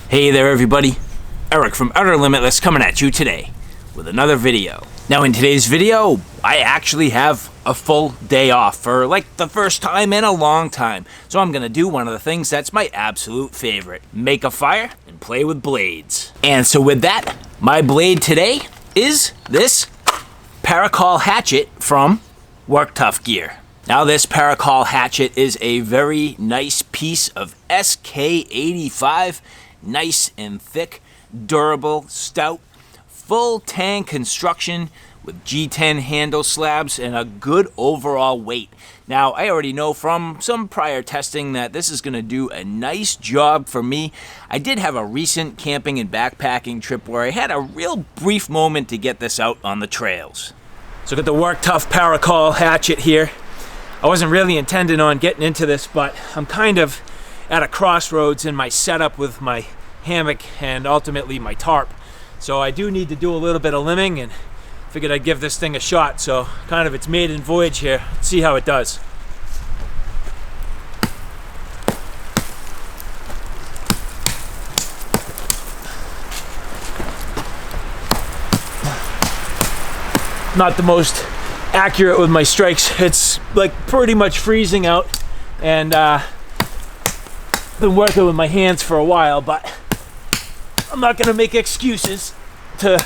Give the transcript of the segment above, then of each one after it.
Hey there everybody, Eric from OUTER LIMITLESS coming at you today with another video. Now in today's video, I actually have a full day off for like the first time in a long time. So I'm gonna do one of the things that's my absolute favorite, make a fire and play with blades. And so with that, my blade today is this Parokol Hatchet from Work Tuff Gear. Now this Parokol Hatchet is a very nice piece of SK85, nice and thick, durable, stout, full tang construction with G10 handle slabs and a good overall weight. Now I already know from some prior testing that this is going to do a nice job for me. I did have a recent camping and backpacking trip where I had a real brief moment to get this out on the trails. So got the Work Tuff Parokol Hatchet here. I wasn't really intending on getting into this, but I'm kind of at a crossroads in my setup with my hammock and ultimately my tarp. So I do need to do a little bit of limbing and figured I'd give this thing a shot. So kind of its maiden voyage here. Let's see how it does. Not the most accurate with my strikes. It's like pretty much freezing out, and been working with my hands for a while, but I'm not gonna make excuses to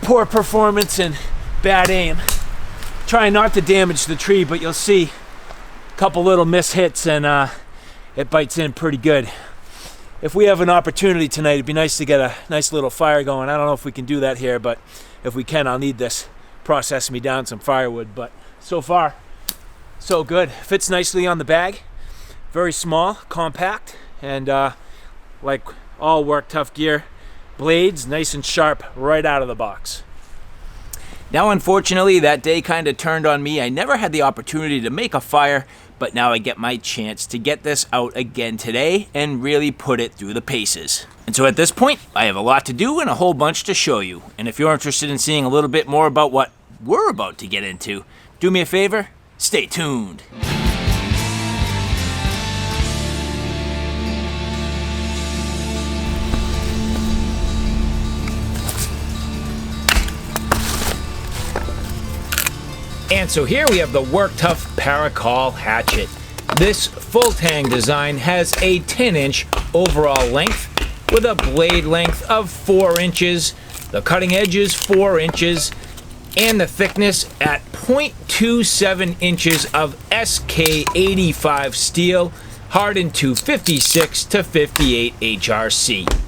poor performance and bad aim. Trying not to damage the tree, but you'll see a couple little miss hits and it bites in pretty good. If we have an opportunity tonight, it'd be nice to get a nice little fire going. I don't know if we can do that here, but if we can, I'll need this. Process me down some firewood, but so far so good. Fits nicely on the bag, very small, compact, and like all Work Tuff Gear blades, nice and sharp right out of the box. Now unfortunately that day kind of turned on me. I never had the opportunity to make a fire, but now I get my chance to get this out again today and really put it through the paces. And so at this point, I have a lot to do and a whole bunch to show you. And if you're interested in seeing a little bit more about what we're about to get into, do me a favor, stay tuned. And so here we have the Work Tuff Parokol Hatchet. This full tang design has a 10-inch overall length with a blade length of 4 inches. The cutting edge is 4 inches and the thickness at 0.27 inches of SK85 steel hardened to 56 to 58 HRC.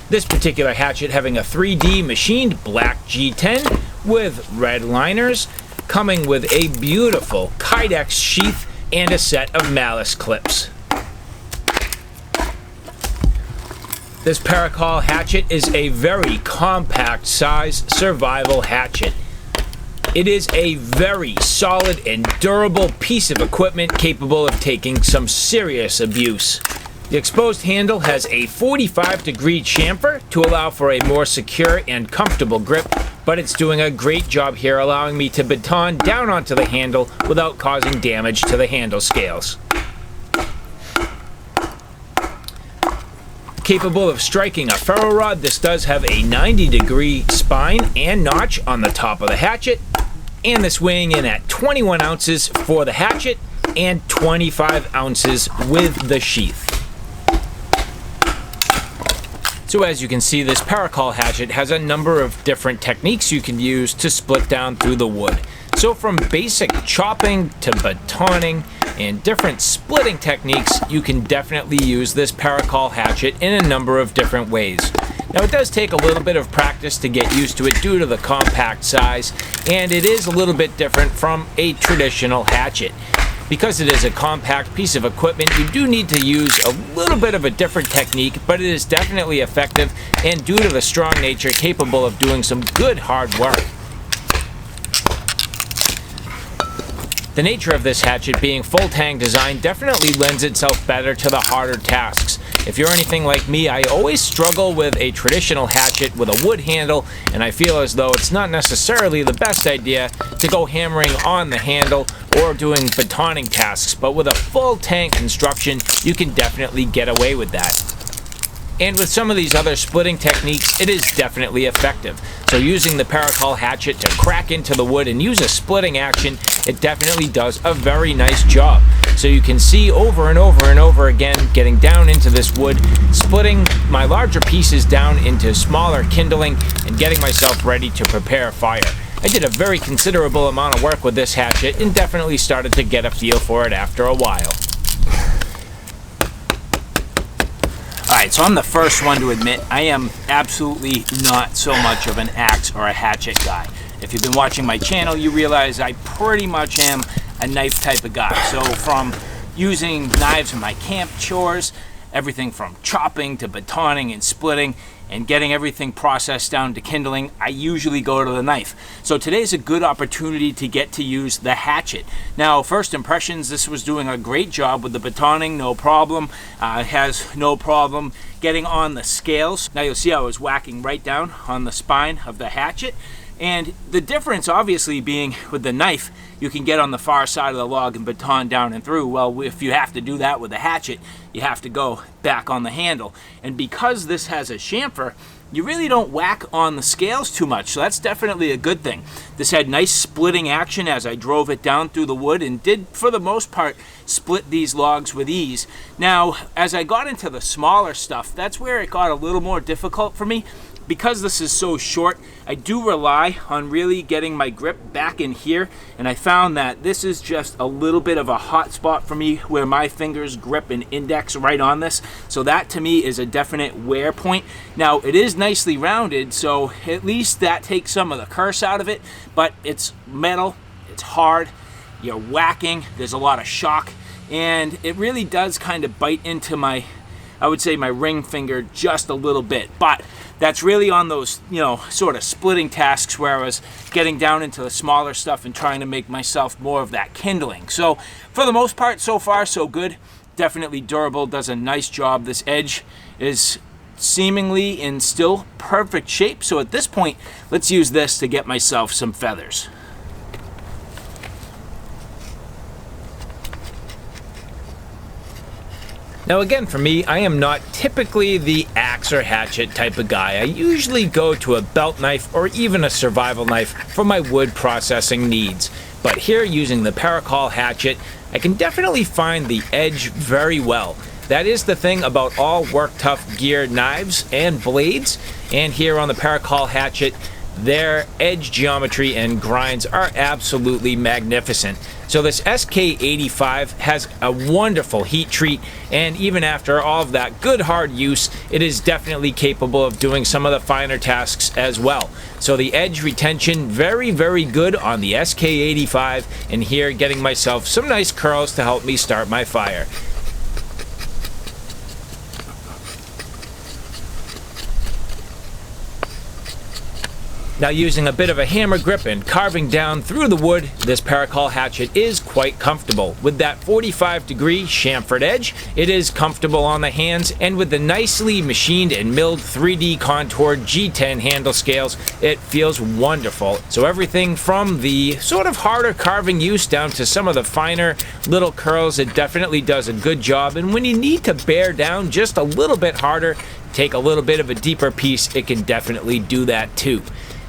This particular hatchet having a 3D machined black G10 with red liners, coming with a beautiful kydex sheath and a set of Malice Clips. This Parokol Hatchet is a very compact size survival hatchet. It is a very solid and durable piece of equipment capable of taking some serious abuse. The exposed handle has a 45-degree chamfer to allow for a more secure and comfortable grip, but it's doing a great job here, allowing me to baton down onto the handle without causing damage to the handle scales. Capable of striking a ferro rod, this does have a 90-degree spine and notch on the top of the hatchet, and this weighing in at 21 ounces for the hatchet and 25 ounces with the sheath. So as you can see, this Parokol Hatchet has a number of different techniques you can use to split down through the wood. So from basic chopping to batoning and different splitting techniques, you can definitely use this Parokol Hatchet in a number of different ways. Now it does take a little bit of practice to get used to it due to the compact size, and it is a little bit different from a traditional hatchet. Because it is a compact piece of equipment, you do need to use a little bit of a different technique, but it is definitely effective and due to the strong nature capable of doing some good hard work. The nature of this hatchet being full tang design definitely lends itself better to the harder tasks. If you're anything like me, I always struggle with a traditional hatchet with a wood handle, and I feel as though it's not necessarily the best idea to go hammering on the handle or doing batoning tasks, but with a full tang construction, you can definitely get away with that. And with some of these other splitting techniques, it is definitely effective. So using the Parokol Hatchet to crack into the wood and use a splitting action, it definitely does a very nice job. So you can see over and over and over again, getting down into this wood, splitting my larger pieces down into smaller kindling, and getting myself ready to prepare a fire. I did a very considerable amount of work with this hatchet and definitely started to get a feel for it after a while. Alright, so I'm the first one to admit I am absolutely not so much of an axe or a hatchet guy. If you've been watching my channel, you realize I pretty much am a knife type of guy. So from using knives in my camp chores, everything from chopping to batoning and splitting and getting everything processed down to kindling, I usually go to the knife. So today's a good opportunity to get to use the hatchet. Now, first impressions, this was doing a great job with the batoning, no problem. Has no problem getting on the scales. Now you'll see I was whacking right down on the spine of the hatchet. And the difference obviously being with the knife, you can get on the far side of the log and baton down and through. Well, if you have to do that with a hatchet, you have to go back on the handle. And because this has a chamfer, you really don't whack on the scales too much, so that's definitely a good thing. This had nice splitting action as I drove it down through the wood and did, for the most part, split these logs with ease. Now, as I got into the smaller stuff, that's where it got a little more difficult for me. Because this is so short, I do rely on really getting my grip back in here, and I found that this is just a little bit of a hot spot for me where my fingers grip and index right on this. So that to me is a definite wear point. Now it is nicely rounded, so at least that takes some of the curse out of it, but it's metal, it's hard, you're whacking, there's a lot of shock, and it really does kind of bite into my, I would say, my ring finger just a little bit. But that's really on those, sort of splitting tasks where I was getting down into the smaller stuff and trying to make myself more of that kindling. So for the most part, so far so good. Definitely durable, does a nice job. This edge is seemingly in still perfect shape. So at this point, let's use this to get myself some feathers. Now again, for me, I am not typically the axe or hatchet type of guy. I usually go to a belt knife or even a survival knife for my wood processing needs. But here, using the Parokol Hatchet, I can definitely find the edge very well. That is the thing about all Work Tuff Gear knives and blades. And here on the Parokol Hatchet, their edge geometry and grinds are absolutely magnificent. So this SK85 has a wonderful heat treat, and even after all of that good hard use, it is definitely capable of doing some of the finer tasks as well. So the edge retention, very, very good on the SK85, and here getting myself some nice curls to help me start my fire. Now, using a bit of a hammer grip and carving down through the wood, this Parokol Hatchet is quite comfortable. With that 45-degree chamfered edge, it is comfortable on the hands, and with the nicely machined and milled 3D contoured G10 handle scales, it feels wonderful. So everything from the sort of harder carving use down to some of the finer little curls, it definitely does a good job. And when you need to bear down just a little bit harder, take a little bit of a deeper piece, it can definitely do that too.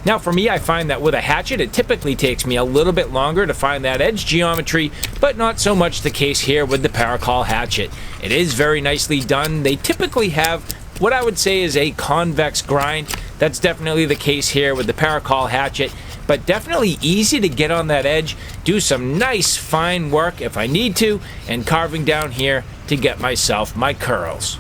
Now for me, I find that with a hatchet, it typically takes me a little bit longer to find that edge geometry, but not so much the case here with the Parokol Hatchet. It is very nicely done. They typically have what I would say is a convex grind. That's definitely the case here with the Parokol Hatchet, but definitely easy to get on that edge, do some nice fine work if I need to, and carving down here to get myself my curls.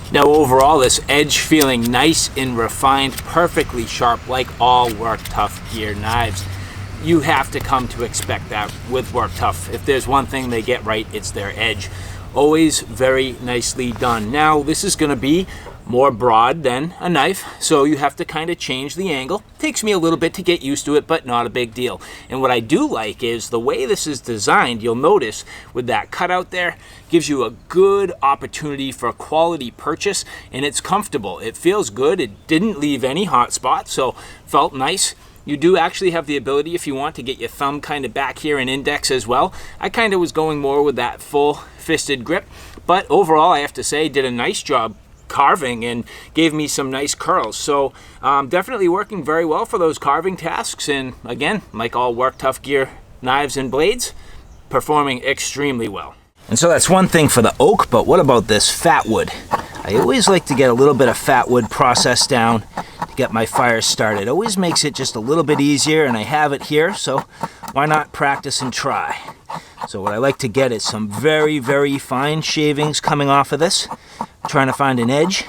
Now overall, this edge feeling nice and refined, perfectly sharp like all Work Tuff Gear knives. You have to come to expect that with Work Tuff. If there's one thing they get right, it's their edge. Always very nicely done. Now this is going to be more broad than a knife, so you have to kind of change the angle. Takes me a little bit to get used to it, but not a big deal. And what I do like is the way this is designed. You'll notice with that cutout there, gives you a good opportunity for a quality purchase, and it's comfortable. It feels good. It didn't leave any hot spots, so felt nice. You do actually have the ability, if you want, to get your thumb kind of back here and index as well. I kind of was going more with that full fisted grip, but overall I have to say did a nice job carving and gave me some nice curls. So definitely working very well for those carving tasks, and again, like all Work Tuff Gear knives and blades, performing extremely well. And so that's one thing for the oak, but what about this fat wood? I always like to get a little bit of fat wood processed down to get my fires started. It always makes it just a little bit easier, and I have it here, so why not practice and try? So what I like to get is some very, very fine shavings coming off of this, trying to find an edge,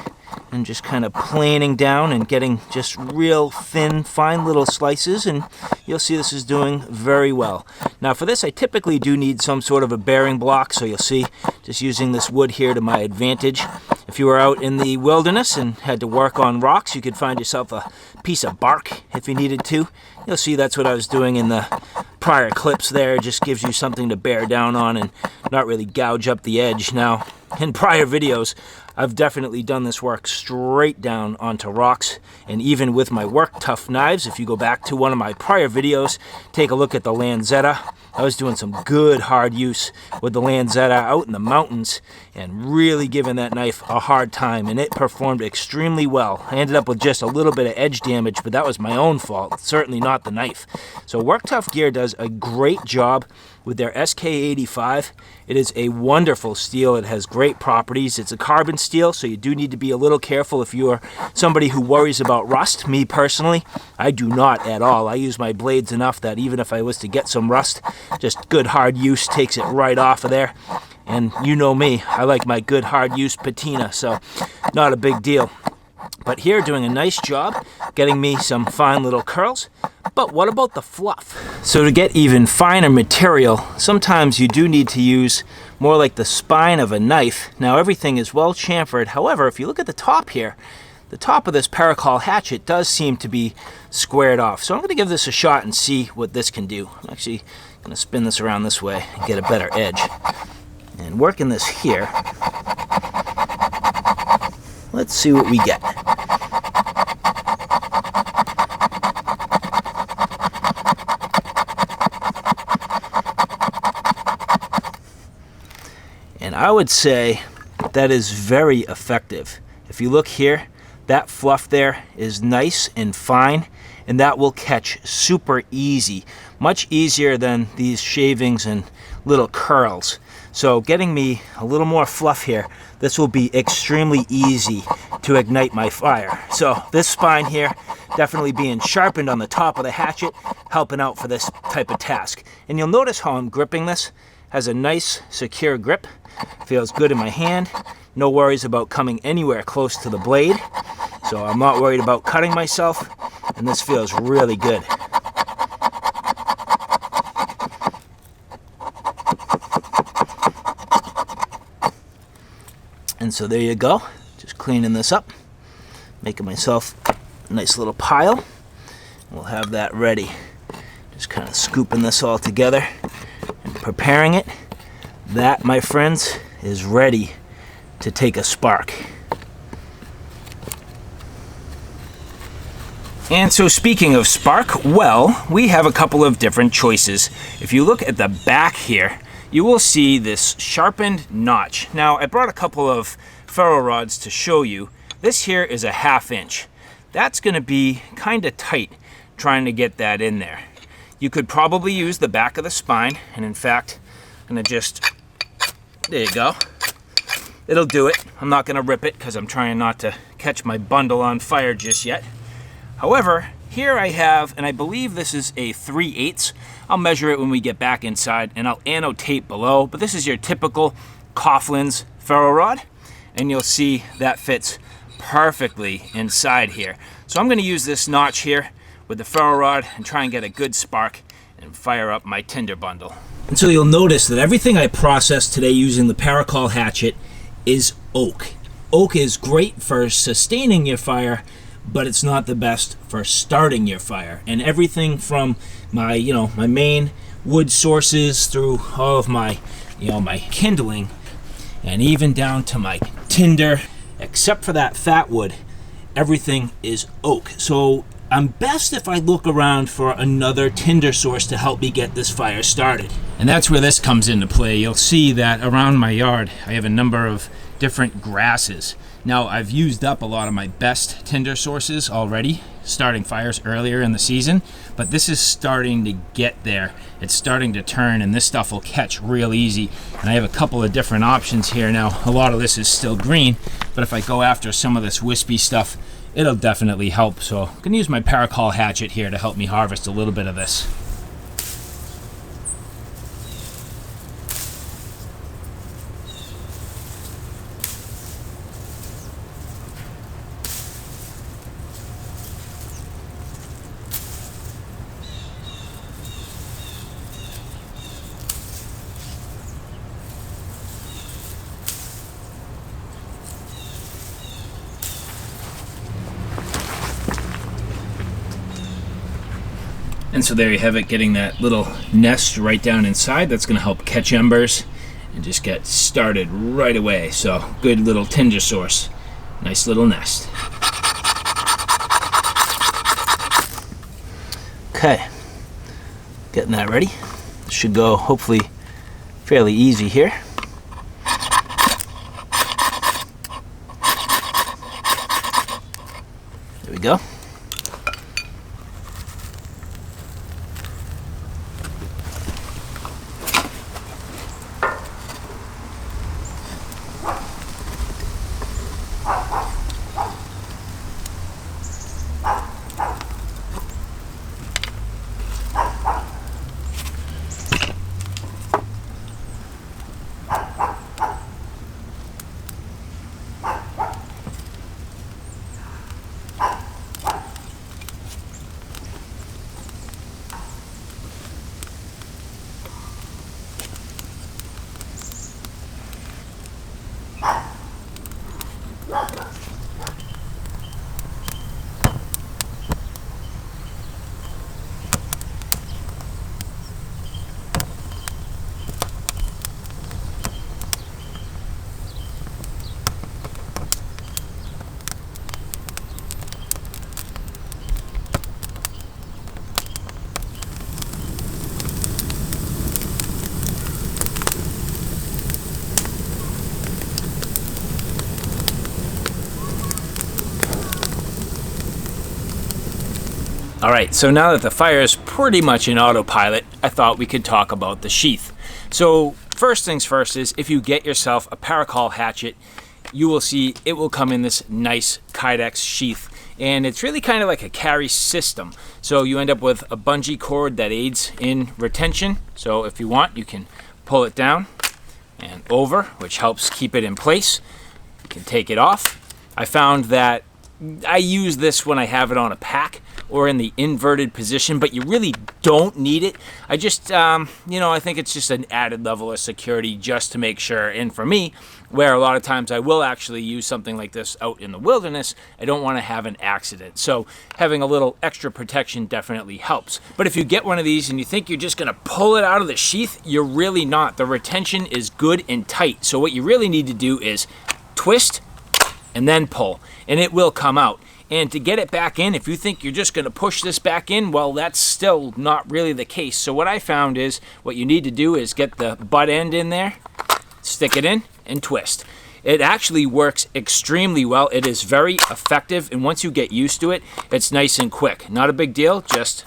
and just kind of planing down and getting just real thin, fine little slices, and you'll see this is doing very well. Now for this, I typically do need some sort of a bearing block, so you'll see just using this wood here to my advantage. If you were out in the wilderness and had to work on rocks, you could find yourself a piece of bark if you needed to. You'll see that's what I was doing in the prior clips there. It just gives you something to bear down on and not really gouge up the edge. Now, in prior videos, I've definitely done this work straight down onto rocks, and even with my Work Tuff knives, if you go back to one of my prior videos, take a look at the Lanzetta. I was doing some good hard use with the Lanzetta out in the mountains and really giving that knife a hard time, and it performed extremely well. I ended up with just a little bit of edge damage, but that was my own fault, certainly not the knife. So Work Tuff Gear does a great job with their SK85. It is a wonderful steel. It has great properties. It's a carbon steel, so you do need to be a little careful if you are somebody who worries about rust. Me personally, I do not at all. I use my blades enough that even if I was to get some rust, just good hard use takes it right off of there. And you know me, I like my good hard use patina, so not a big deal. But here, doing a nice job getting me some fine little curls. But what about the fluff? So to get even finer material, sometimes you do need to use more like the spine of a knife. Now everything is well chamfered. However, if you look at the top here, the top of this Parokol hatchet does seem to be squared off. So I'm going to give this a shot and see what this can do. I'm actually going to spin this around this way and get a better edge. And working this here, let's see what we get. And I would say that is very effective. If you look here, that fluff there is nice and fine, and that will catch super easy, much easier than these shavings and little curls. So getting me a little more fluff here, this will be extremely easy to ignite my fire. So this spine here definitely being sharpened on the top of the hatchet, helping out for this type of task. And you'll notice how I'm gripping this. Has a nice secure grip, feels good in my hand, no worries about coming anywhere close to the blade, so I'm not worried about cutting myself, and this feels really good. And so there you go, just cleaning this up, making myself a nice little pile. We'll have that ready. Just kind of scooping this all together and preparing it. That, my friends, is ready to take a spark. And so speaking of spark, well, we have a couple of different choices. If you look at the back here, you will see this sharpened notch. Now, I brought a couple of ferro rods to show you. This here is a 1/2 inch. That's going to be kind of tight trying to get that in there. You could probably use the back of the spine, and in fact, I'm going to just, there you go. It'll do it. I'm not going to rip it because I'm trying not to catch my bundle on fire just yet. However, here I have, and I believe this is a 3/8. I'll measure it when we get back inside, and I'll annotate below, but this is your typical Coughlin's ferro rod, and you'll see that fits perfectly inside here. So I'm going to use this notch here with the ferro rod and try and get a good spark and fire up my tinder bundle. And so you'll notice that everything I processed today using the Parokol hatchet is oak. Oak is great for sustaining your fire, but it's not the best for starting your fire. And everything from my, my main wood sources through all of my, my kindling, and even down to my tinder, except for that fat wood, everything is oak. So I'm best if I look around for another tinder source to help me get this fire started. And that's where this comes into play. You'll see that around my yard I have a number of different grasses. Now, I've used up a lot of my best tinder sources already, starting fires earlier in the season, but this is starting to get there. It's starting to turn, and this stuff will catch real easy. And I have a couple of different options here. Now, a lot of this is still green, but if I go after some of this wispy stuff, it'll definitely help. So I'm gonna use my Parokol Hatchet here to help me harvest a little bit of this. And so there you have it, getting that little nest right down inside. That's going to help catch embers and just get started right away. So good little tinder source. Nice little nest. Okay, getting that ready. This should go hopefully fairly easy here. There we go. Alright, so now that the fire is pretty much in autopilot, I thought we could talk about the sheath. So first things first is, if you get yourself a Parokol hatchet, you will see it will come in this nice kydex sheath. And it's really kind of like a carry system. So you end up with a bungee cord that aids in retention. So if you want, you can pull it down and over, which helps keep it in place. You can take it off. I found that I use this when I have it on a pack or in the inverted position, but you really don't need it. I just, I think it's just an added level of security just to make sure. And for me, where a lot of times I will actually use something like this out in the wilderness, I don't want to have an accident. So having a little extra protection definitely helps. But if you get one of these and you think you're just going to pull it out of the sheath, you're really not. The retention is good and tight. So what you really need to do is twist and then pull, and it will come out. And to get it back in, if you think you're just going to push this back in, well, that's still not really the case. So what I found is, what you need to do is get the butt end in there, stick it in, and twist. It actually works extremely well. It is very effective, and once you get used to it, it's nice and quick. Not a big deal, just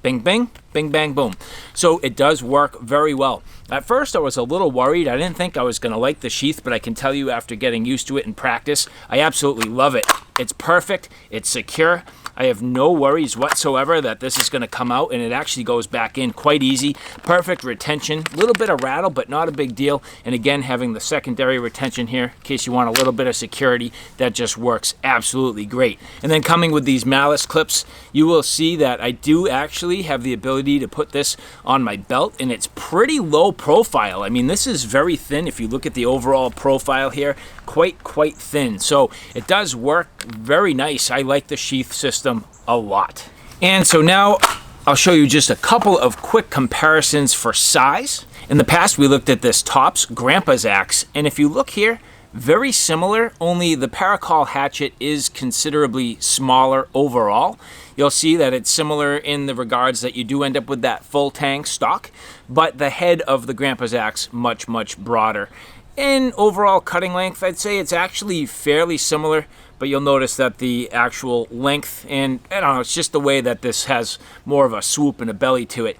bing, bing, bing, bang, boom. So it does work very well. At first, I was a little worried. I didn't think I was going to like the sheath, but I can tell you after getting used to it in practice, I absolutely love it. It's perfect. It's secure. I have no worries whatsoever that this is going to come out, and it actually goes back in quite easy. Perfect retention. A little bit of rattle, but not a big deal. And again, having the secondary retention here, in case you want a little bit of security, that just works absolutely great. And then coming with these Malice Clips, you will see that I do actually have the ability to put this on my belt, and it's pretty low profile. I mean, this is very thin. If you look at the overall profile here, quite thin. So it does work very nice. I like the sheath system a lot. And so now I'll show you just a couple of quick comparisons for size. In the past, we looked at this Tops Grandpa's axe, and if you look here, very similar, only the Parokol hatchet is considerably smaller overall. you'll see that it's similar in the regards that you do end up with that full tang stock, but the head of the grandpa's axe much, much broader. In overall cutting length, I'd say it's actually fairly similar, but you'll notice that the actual length, and I don't know, it's just the way that this has more of a swoop and a belly to it.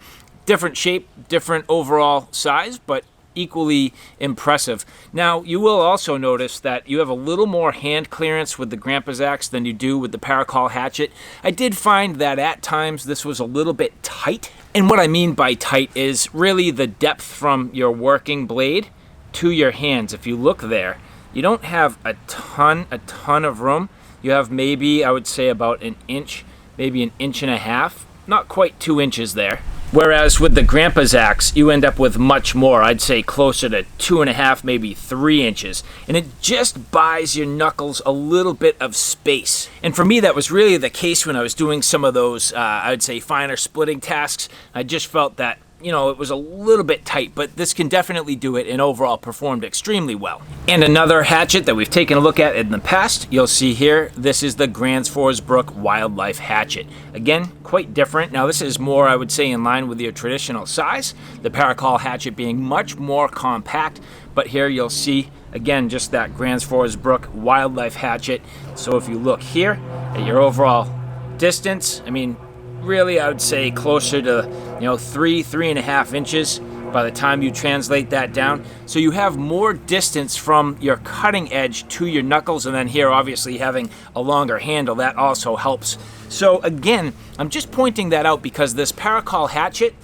Different shape, different overall size, but equally impressive. Now, you will also notice that you have a little more hand clearance with the grandpa's axe than you do with the Parokol hatchet. I did find that at times this was a little bit tight, and what I mean by tight is really the depth from your working blade to your hands. If you look there, you don't have a ton of room. You have maybe, I would say, about an inch, maybe an inch and a half, not quite 2 inches there. Whereas with the grandpa's axe, you end up with much more. I'd say closer to 2.5, maybe 3 inches. And it just buys your knuckles a little bit of space. And for me, that was really the case when I was doing some of those, I'd say, finer splitting tasks. I just felt that, you know, it was a little bit tight, but this can definitely do it and overall performed extremely well. And another hatchet that we've taken a look at in the past, you'll see here, this is the Gransforsbrook Wildlife Hatchet. Again, quite different. Now this is more, I would say, in line with your traditional size, the Parokol hatchet being much more compact, but here you'll see, again, just that Gransforsbrook Wildlife Hatchet. So if you look here at your overall distance, I mean, really, I would say closer to, you know, 3.5 inches by the time you translate that down. So you have more distance from your cutting edge to your knuckles, and then here, obviously, having a longer handle, that also helps. So again, I'm just pointing that out because this Parokol hatchet,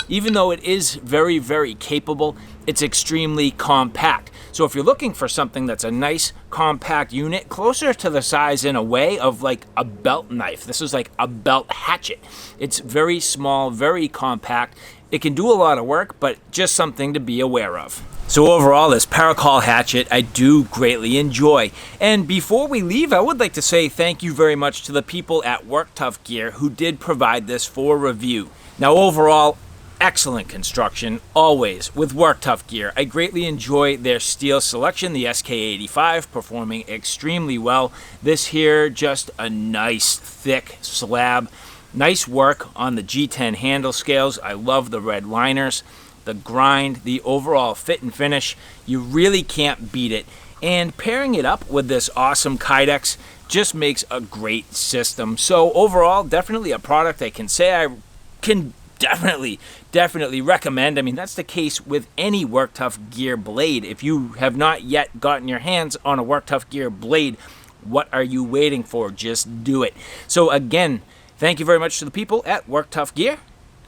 even though it is very, very capable, it's extremely compact. So if you're looking for something that's a nice compact unit, closer to the size in a way of like a belt knife, this is like a belt hatchet. It's very small, very compact. It can do a lot of work, but just something to be aware of. So overall, this Parokol hatchet I do greatly enjoy. And before we leave, I would like to say thank you very much to the people at Work Tuff Gear who did provide this for review. Now overall, excellent construction, always, with Work Tuff Gear. I greatly enjoy their steel selection, the SK85 performing extremely well. This here, just a nice thick slab. Nice work on the G10 handle scales. I love the red liners, the grind, the overall fit and finish. You really can't beat it. And pairing it up with this awesome kydex just makes a great system. So overall, definitely a product I can say I can definitely recommend. I mean, that's the case with any Work Tuff Gear blade. If you have not yet gotten your hands on a Work Tuff Gear blade, what are you waiting for? Just do it. So again, thank you very much to the people at Work Tuff Gear.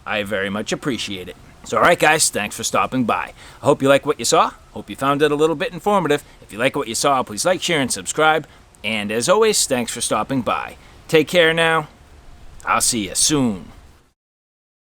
I very much appreciate it. So alright guys, thanks for stopping by. I hope you like what you saw. Hope you found it a little bit informative. If you like what you saw, please like, share, and subscribe. And as always, thanks for stopping by. Take care now. I'll see you soon.